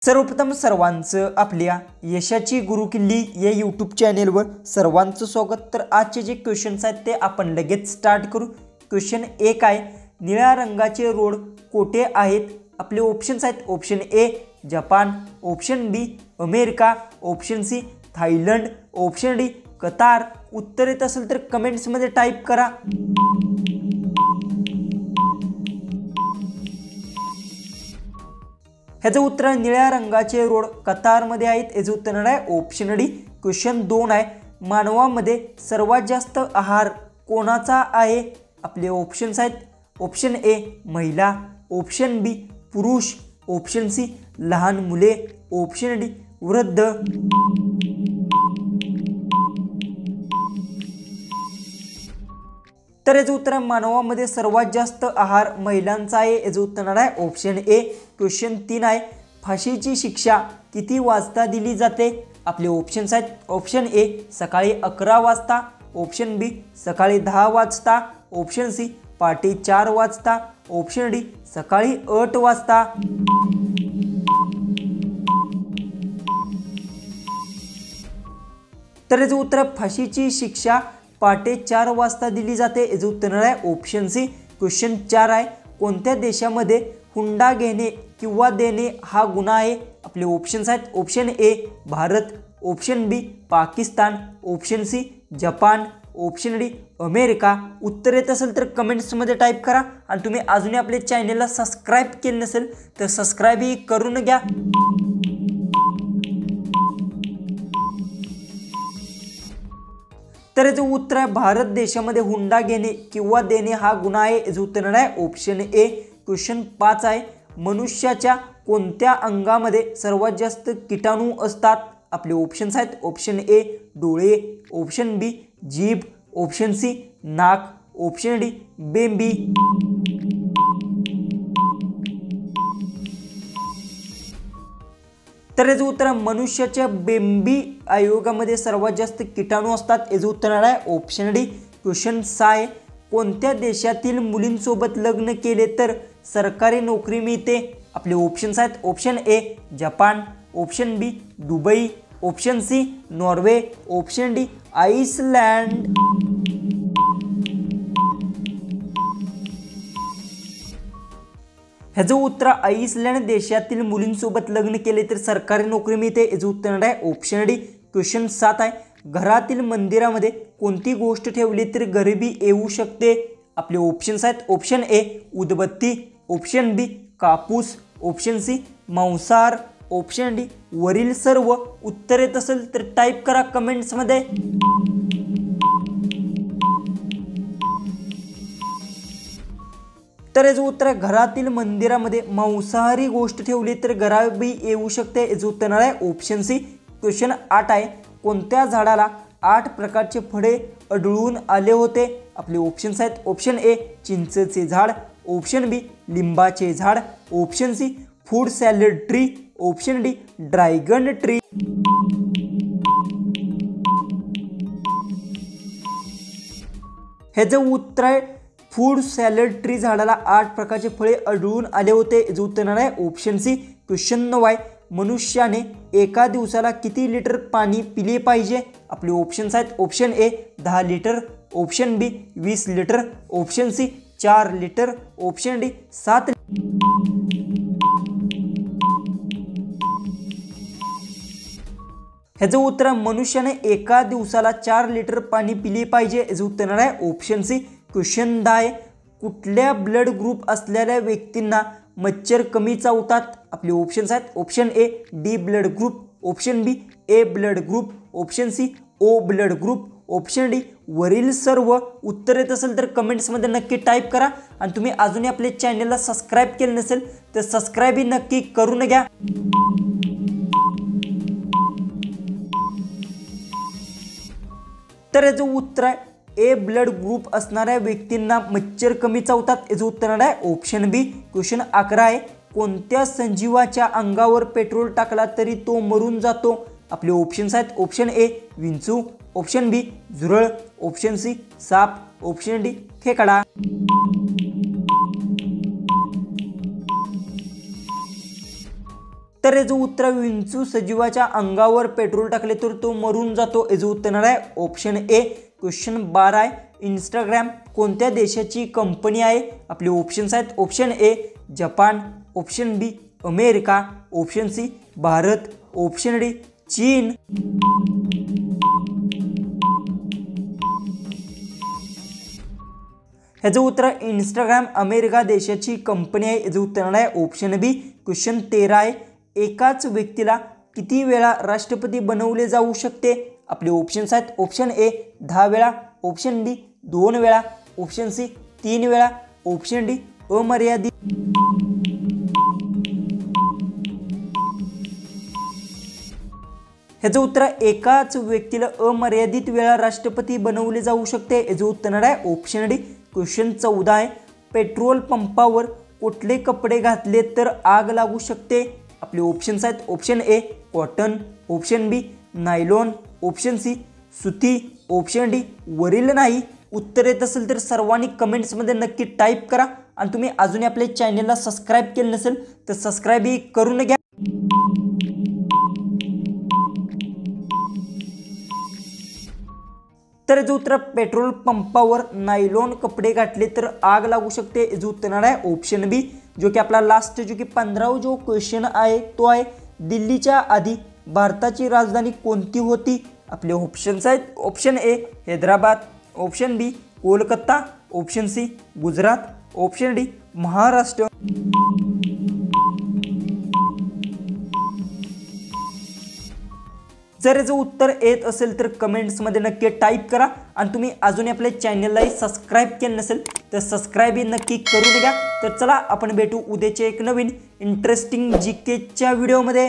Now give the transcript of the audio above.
सर्वप्रथम सर्वांचं आपल्या यशाची गुरुकिल्ली या यूट्यूब चॅनेलवर सर्वांचं स्वागत। तर आजचे जे क्वेश्चन्स आहेत ते आपण लगेच स्टार्ट करू। क्वेश्चन 1 आहे, निळ्या रंगाचे रोड कोठे आहेत? आपले ऑप्शन्स आहेत, option A Japan, option B America, option C Thailand, option D Qatar. उत्तर येत असेल तर कमेंट्समध्ये टाईप करा। ह्याचं उत्तर आहे निळ्या रंगाचे रोड कतारमध्ये आहेत। याचं उत्तर आहे ऑप्शन डी। क्वेश्चन 2 आहे, मानवामध्ये सर्वात जास्त आहार कोणाचा आहे? आपले ऑप्शन्स आहेत, ऑप्शन ए महिला, ऑप्शन बी पुरुष, ऑप्शन सी लहान मुले, ऑप्शन डी वृद्ध। तर याचं उत्तर मानवामध्ये सर्वात जास्त आहार महिलांचा आहे। याचं उत्तर आहे ऑप्शन ए। क्वेश्चन 3 आहे, फाशीची शिक्षा किती वाजता दिली जाते? आपले ऑप्शन्स आहेत, ऑप्शन ए सकाळी 11 वाजता, ऑप्शन बी सकाळी 10 वाजता, ऑप्शन सी पहाटे 4 वाजता, ऑप्शन डी सकाळी 8 वाजता। तर याचं उत्तर फाशीची शिक्षा पहाटे 4 वाजता दिली जाते। याचं उत्तर आहे ऑप्शन सी। क्वेश्चन 4 आहे, कोणत्या देशामध्ये हुंडा घेणे किंवा देणे हा गुन्हा आहे? आपले ऑप्शन्स आहेत, option A Bharat, option B Pakistan, option C Japan, option D America. उत्तर येत असेल तर कमेंट्समध्ये टाईप करा आणि तुम्ही अजूनही आपल्या चॅनलला सबस्क्राईब केले नसेल तर सबस्क्राईबही करून घ्या। तर याचं उत्तर आहे भारत देशामध्ये हुंडा घेणे किंवा देणे हा गुन्हा आहे। याचं उत्तर आहे ऑप्शन ए। क्वेश्चन 5 आहे, मनुष्याच्या कोणत्या अंगामध्ये सर्वात जास्त किटाणू असतात? आपले ऑप्शन्स आहेत, ऑप्शन ए डोळे, ऑप्शन बी जीभ, ऑप्शन सी नाक, ऑप्शन डी बेंबी। तर याचं उत्तर मनुष्याच्या बेंबी आयोगामध्ये सर्वात जास्त किटाणू असतात। याचं उत्तर आहे ऑप्शन डी। क्वेश्चन 6 आहे, कोणत्या देशातील मुलींसोबत लग्न केले तर सरकारी नोकरी मिळते? आपले ऑप्शन्स आहेत, option A Japan, option B Dubai, option C Norway, option D Iceland. ह्याचं उत्तर आइसलँड देशातील मुलींसोबत लग्न केले तर सरकारी नोकरी मिळते। याचं उत्तर आहे ऑप्शन डी। क्वेश्चन 7 आहे, घरातील मंदिरामध्ये कोणती गोष्ट ठेवली तर गरिबी येऊ शकते? आपले ऑप्शन्स आहेत, ऑप्शन ए उदबत्ती, ऑप्शन बी कापूस, ऑप्शन सी मांसाहार, ऑप्शन डी वरील सर्व। उत्तर येत असेल तर टाईप करा कमेंट्समध्ये। तर याचं उत्तर आहे घरातील मंदिरामध्ये मांसाहारी गोष्ट ठेवली तर गरिबी येऊ शकते। याचं उत्तर आहे ऑप्शन सी। क्वेश्चन 8 आहे, कोणत्या झाडाला 8 प्रकारचे फळे आढळून आले होते? आपले ऑप्शन्स आहेत, ऑप्शन ए चिंचेचे झाड, ऑप्शन बी लिंबाचे झाड, option C food salad tree, option D dragon tree. ह्याचं उत्तर आहे फूड सॅलड ट्री झाडाला 8 प्रकारचे फळे आढळून आले होते। याचं उत्तर आहे ऑप्शन सी। क्वेश्चन 9 आहे, मनुष्याने एका दिवसाला किती लिटर पाणी पिले पाहिजे? आपले ऑप्शन्स आहेत, option A 10 litre, option B 20 litre, option C 4 litre, option D 7 ह्याचं उत्तर मनुष्याने एका दिवसाला 4 लिटर पाणी पिले पाहिजे। याचं उत्तर आहे ऑप्शन सी। क्वेश्चन 10 आहे, कुठल्या ब्लड ग्रुप असलेल्या व्यक्तींना मच्छर कमी चावतात? आपले ऑप्शन्स आहेत, option A D blood group, option B A blood group, option C O blood group, option D वरील सर्व। उत्तर येत असेल तर कमेंट्समध्ये नक्की टाईप करा आणि तुम्ही अजूनही आपल्या चॅनलला सबस्क्राईब केले नसेल तर सबस्क्राईबही नक्की करून घ्या। तर याचं उत्तर आहे ए ब्लड ग्रुप असणाऱ्या व्यक्तींना मच्छर कमी चावतात। याचं उत्तर आहे ऑप्शन बी। क्वेश्चन 11 आहे, कोणत्या संजीवाच्या अंगावर पेट्रोल टाकला तरी तो मरून जातो? आपले ऑप्शन्स आहेत, ऑप्शन ए विंचू, ऑप्शन बी झुरळ, ऑप्शन सी साप, ऑप्शन डी खेकडा। तर याचं उत्तर विंचू सजीवाच्या अंगावर पेट्रोल टाकले तर तो मरून जातो, याचं उत्तर येणार आहे ऑप्शन ए. क्वेश्चन 12 आहे, इंस्टाग्राम कोणत्या देशाची कंपनी आहे? आपले ऑप्शन्स आहेत option A Japan, option B America, option C Bharat, option D चीन. ह्याचं उत्तर इंस्टाग्राम अमेरिका देशाची कंपनी आहे, याचं उत्तर आहे ऑप्शन बी. क्वेश्चन 13 आहे, एकाच व्यक्तीला किती वेळा राष्ट्रपती बनवले जाऊ शकते? आपले ऑप्शन्स आहेत ऑप्शन ए 10 वेळा, ऑप्शन बी 2 वेळा, ऑप्शन सी 3 वेळा, ऑप्शन डी अमर्यादित. ह्याचं उत्तर एकाच व्यक्तीला अमर्यादित वेळा राष्ट्रपती बनवले जाऊ शकते, याचं उत्तर आहे ऑप्शन डी. क्वेश्चन 14 आहे, पेट्रोल पंपावर कुठले कपडे घातले तर आग लागू शकते? आपले ऑप्शन्स आहेत option A cotton, option B nylon, option C सुती, ऑप्शन डी वरील नाही. उत्तर येत असेल तर सर्वांनी कमेंट्समध्ये नक्की टाईप करा आणि तुम्ही अजूनही आपल्या चॅनलला सबस्क्राईब केलं नसेल तर सबस्क्राईबही करून घ्या. तर याचं उत्तर पेट्रोल पंपावर नायलॉन कपडे घातले तर आग लागू शकते, याचं उत्तर येणार आहे ऑप्शन बी. जो की आपला लास्ट जो की 15वा जो क्वेश्चन आहे तो आहे, दिल्लीच्या आधी भारताची राजधानी कोणती होती? आपले ऑप्शन्स आहेत option A Hyderabad, option B Kolkata, option C Gujarat, option D Maharashtra. जर याचं उत्तर येत असेल तर कमेंट्समध्ये नक्की टाईप करा आणि तुम्ही अजूनही आपल्या चॅनललाही सबस्क्राईब केलं नसेल तर सबस्क्राईबही नक्की करून घ्या. तर चला आपण भेटू उद्याच्या एक नवीन इंटरेस्टिंग जीकेच्या व्हिडिओमध्ये.